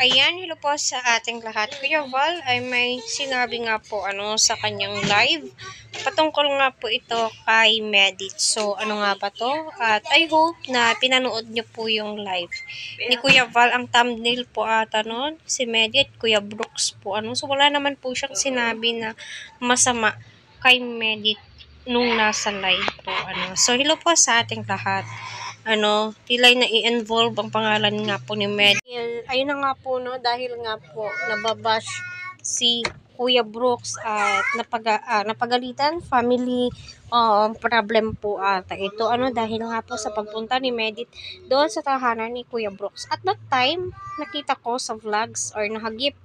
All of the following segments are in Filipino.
Ayan, hello po sa ating lahat. Kuya Val ay may sinabi nga po sa kanyang live. Patungkol nga po ito kay Medit. So, ano nga ba to? At I hope na pinanood niyo po yung live ni Kuya Val. Ang thumbnail po ata nun, si Medit, Kuya Brooks po. So, wala naman po siyang sinabi na masama kay Medit nung nasa live po. So, hello po sa ating lahat. Tilay na i-involve ang pangalan nga po ni Med. Ayun na nga po, dahil nga po nababash si Kuya Brooks at napagalitan, family problem po ata ito. Dahil nga po sa pagpunta ni Medit doon sa tahanan ni Kuya Brooks. At that time, nakita ko sa vlogs or nahagip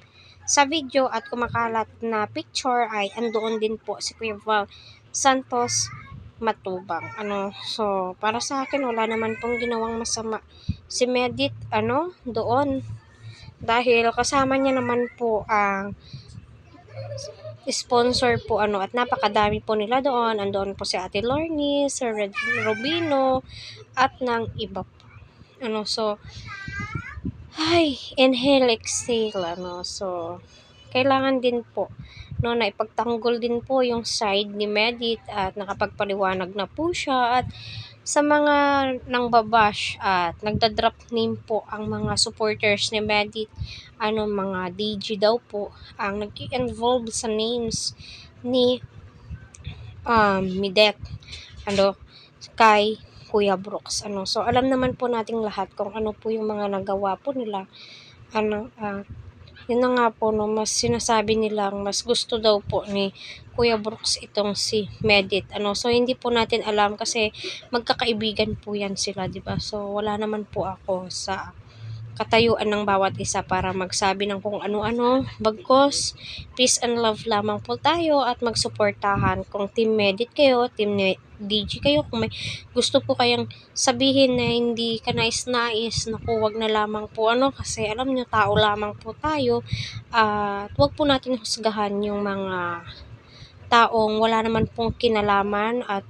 sa video at kumakalat na picture ay andoon din po si Kuya Val Santos Matubang. So para sa akin wala naman pong ginawang masama si Medit doon, dahil kasama niya naman po ang sponsor po at napakadami po nila doon. Andoon po si Ate Lorny, Sir Red Robino at ng iba pa. So inhale, exhale, so kailangan din po na ipagtanggol din po yung side ni Medit at nakapagpaliwanag na po siya. At sa mga nangbabash at nagda-drop name po ang mga supporters ni Medit, mga DJ daw po ang nag-involve sa names ni Midet kay Kuya Brooks. So alam naman po nating lahat kung ano po yung mga nagawa po nila. Yun na nga po, mas sinasabi nilang mas gusto daw po ni Kuya Brooks itong si Medit. So hindi po natin alam kasi magkakaibigan po yan sila, di ba? So wala naman po ako sa katayuan ng bawat isa para magsabi ng kung ano-ano. Bagkos, peace and love lamang po tayo at magsuportahan. Kung team Medit kayo, team DJ kayo, kung may gusto po kayang sabihin na hindi ka nais-nais, naku, wag na lamang po kasi alam nyo, tao lamang po tayo. At wag po natin husgahan yung mga taong wala naman pong kinalaman at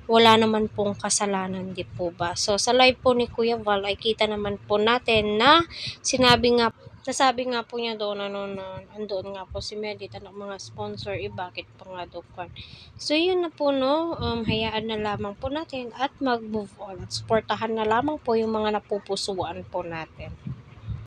wala naman pong kasalanan, di po ba? So, sa live po ni Kuya Val ay kita naman po natin na nasabi nga po niya doon andoon nga po si Medit at ang mga sponsor, bakit pa nga doon. So, yun na po, hayaan na lamang po natin at mag-move on at supportahan na lamang po yung mga napupusuan po natin.